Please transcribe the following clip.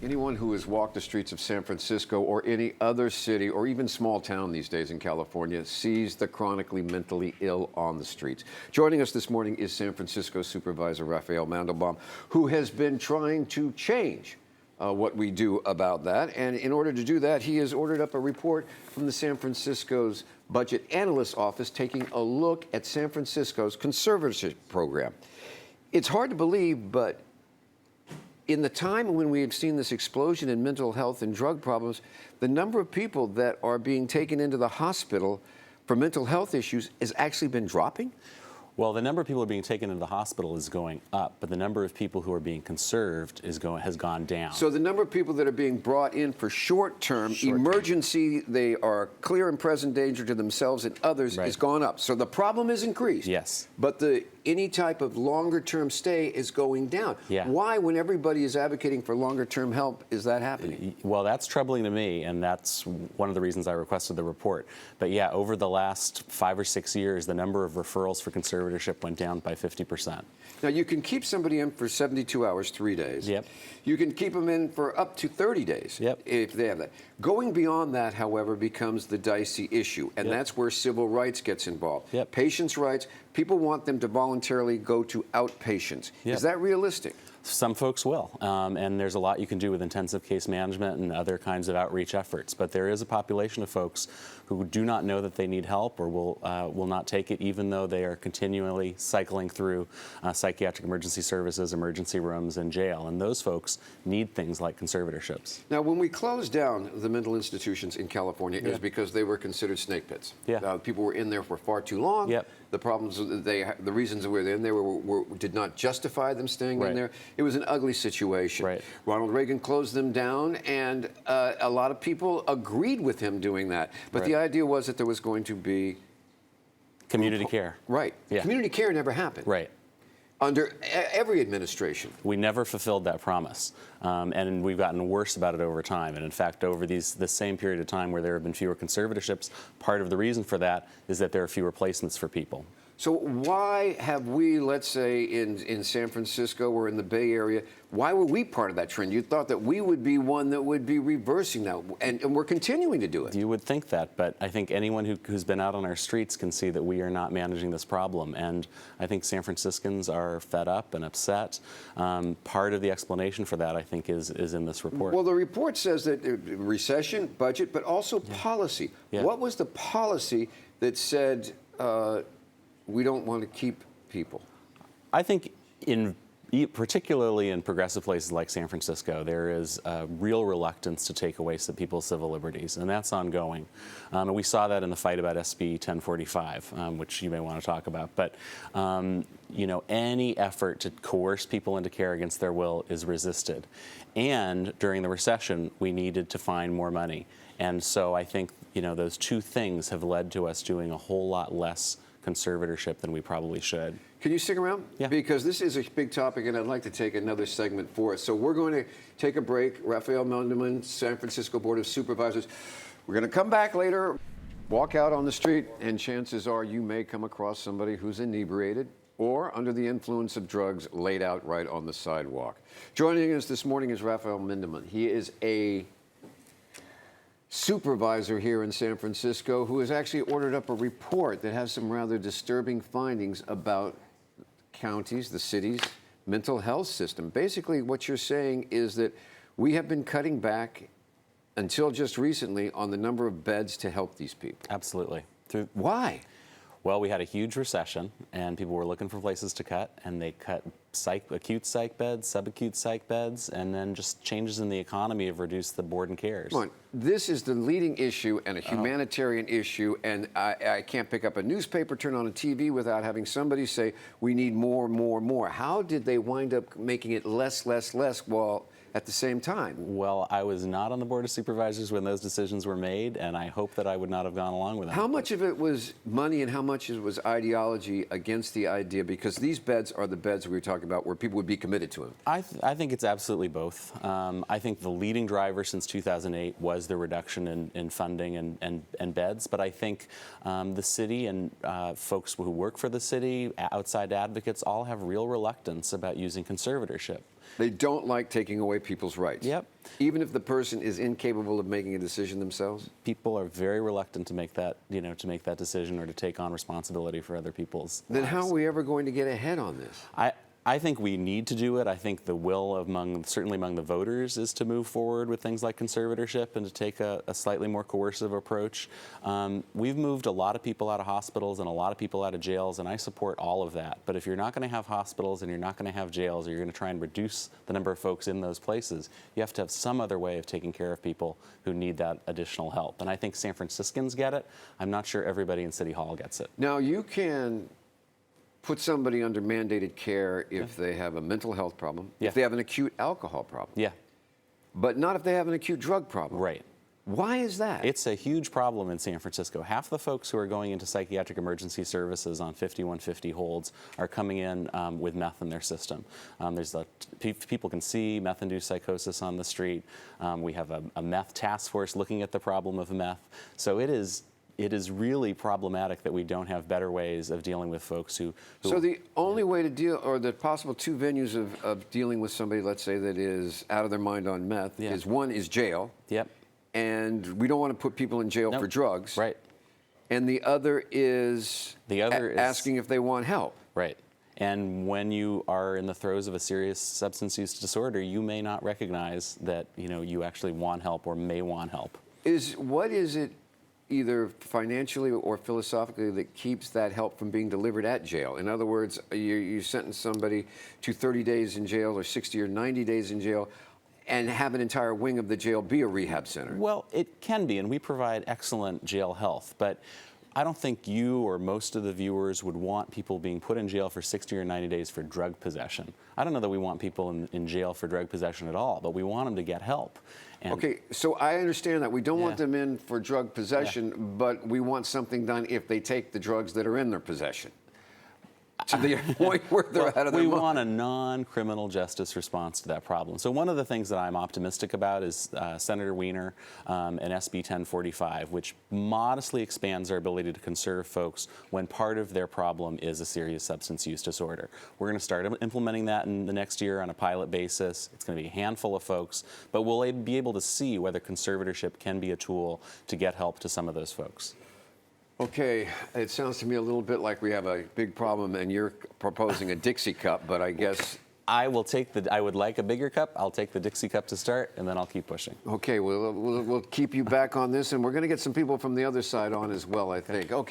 Anyone who has walked the streets of San Francisco or any other city or even small town these days in California sees the chronically mentally ill on the streets. Joining us this morning is San Francisco Supervisor Rafael Mandelbaum, who has been trying to change what we do about that. And in order to do that, he has ordered up a report from the San Francisco's Budget Analyst Office taking a look at San Francisco's conservatorship program. It's hard to believe, but in the time when we have seen this explosion in mental health and drug problems, the number of people that are being taken into the hospital for mental health issues has actually been dropping? Well, the number of people who are being taken into the hospital is going up, but the number of people who are being conserved has gone down. So the number of people that are being brought in for short-term emergency, they are clear and present danger to themselves and others, has gone up. So the problem is increased. Yes. But any type of longer-term stay is going down. Yeah. Why, when everybody is advocating for longer-term help, is that happening? Well, that's troubling to me, and that's one of the reasons I requested the report. But yeah, over the last 5 or 6 years, the number of referrals for conservatorship went down by 50%. Now, you can keep somebody in for 72 hours, 3 days. Yep. You can keep them in for up to 30 days if they have that. Going beyond that, however, becomes the dicey issue, and that's where civil rights gets involved. Patients' rights, people want them to voluntarily go to outpatients. Is that realistic? Some folks will, and there's a lot you can do with intensive case management and other kinds of outreach efforts. But there is a population of folks who do not know that they need help or will not take it, even though they are continually cycling through psychiatric emergency services, emergency rooms, and jail. And those folks need things like conservatorships. Now, when we closed down the mental institutions in California, it was because they were considered snake pits. People were in there for far too long. The problems, the reasons they were in there did not justify them staying in there. It was an ugly situation. Ronald Reagan closed them down, and a lot of people agreed with him doing that. But the idea was that there was going to be community care. Community care never happened. Under every administration. We never fulfilled that promise, and we've gotten worse about it over time. And in fact, over this same period of time where there have been fewer conservatorships, part of the reason for that is that there are fewer placements for people. So why have we, let's say, in San Francisco or in the Bay Area, why were we part of that trend? You thought that we would be one that would be reversing that, and we're continuing to do it. You would think that, but I think anyone who's been out on our streets can see that we are not managing this problem. And I think San Franciscans are fed up and upset. Part of the explanation for that, I think, is in this report. Well, the report says that recession, budget, but also policy. What was the policy that said we don't want to keep people? I think particularly in progressive places like San Francisco, there is a real reluctance to take away some people's civil liberties, and that's ongoing. And we saw that in the fight about SB 1045, which you may want to talk about. But you know, any effort to coerce people into care against their will is resisted. And during the recession, we needed to find more money. And so I think, you know, those two things have led to us doing a whole lot less conservatorship than we probably should. Can you stick around? Yeah. Because this is a big topic, and I'd like to take another segment for it. So we're going to take a break. Rafael Mandelman, San Francisco Board of Supervisors. We're going to come back later, walk out on the street, and chances are you may come across somebody who's inebriated or under the influence of drugs laid out right on the sidewalk. Joining us this morning is Rafael Mandelman. He is a supervisor here in San Francisco who has actually ordered up a report that has some rather disturbing findings about counties, the city's mental health system. Basically, what you're saying is that we have been cutting back until just recently on the number of beds to help these people. Absolutely. Why? Well, we had a huge recession, and people were looking for places to cut, and they cut acute psych beds, subacute psych beds, and then just changes in the economy have reduced the board and cares. Come on. This is the leading issue and a humanitarian issue, and I can't pick up a newspaper, turn on a TV without having somebody say, we need more, more, more. How did they wind up making it less, less, less while at the same time? Well, I was not on the Board of Supervisors when those decisions were made, and I hope that I would not have gone along with them. How much of it was money and how much of it was ideology against the idea? Because these beds are the beds we were talking about where people would be committed to them. I think it's absolutely both. I think the leading driver since 2008 was the reduction in funding and beds, but I think the city and folks who work for the city, outside advocates, all have real reluctance about using conservatorship. They don't like taking away people's rights. Yep. Even if the person is incapable of making a decision themselves? People are very reluctant to make that, to make that decision or to take on responsibility for other people's Then lives. how are we ever going to get ahead on this? I think we need to do it. I think the will certainly among the voters is to move forward with things like conservatorship and to take a slightly more coercive approach. We've moved a lot of people out of hospitals and a lot of people out of jails, and I support all of that. But if you're not going to have hospitals and you're not going to have jails, or you're going to try and reduce the number of folks in those places, you have to have some other way of taking care of people who need that additional help. And I think San Franciscans get it. I'm not sure everybody in City Hall gets it. Now, you can put somebody under mandated care if they have a mental health problem, if they have an acute alcohol problem. Yeah. But not if they have an acute drug problem. Right. Why is that? It's a huge problem in San Francisco. Half the folks who are going into psychiatric emergency services on 5150 holds are coming in with meth in their system. People can see meth-induced psychosis on the street. We have a meth task force looking at the problem of meth. So it is really problematic that we don't have better ways of dealing with folks who So the only way to deal, or the possible two venues of dealing with somebody, let's say, that is out of their mind on meth, is one is jail. Yep. And we don't want to put people in jail for drugs. Right. And the other is asking if they want help. Right. And when you are in the throes of a serious substance use disorder, you may not recognize that you actually want help or may want help. What is it, either financially or philosophically, that keeps that help from being delivered at jail? In other words, you sentence somebody to 30 days in jail or 60 or 90 days in jail and have an entire wing of the jail be a rehab center. Well, it can be, and we provide excellent jail health, but I don't think you or most of the viewers would want people being put in jail for 60 or 90 days for drug possession. I don't know that we want people in jail for drug possession at all, but we want them to get help. And okay, so I understand that. We don't want them in for drug possession, but we want something done if they take the drugs that are in their possession, to the point where they're out of their mind. We want a non-criminal justice response to that problem. So one of the things that I'm optimistic about is Senator Weiner and SB 1045, which modestly expands our ability to conserve folks when part of their problem is a serious substance use disorder. We're going to start implementing that in the next year on a pilot basis. It's going to be a handful of folks, but we'll be able to see whether conservatorship can be a tool to get help to some of those folks. Okay, it sounds to me a little bit like we have a big problem and you're proposing a Dixie cup, but I guess... I would like a bigger cup. I'll take the Dixie cup to start, and then I'll keep pushing. Okay, we'll keep you back on this, and we're going to get some people from the other side on as well, I think. Okay.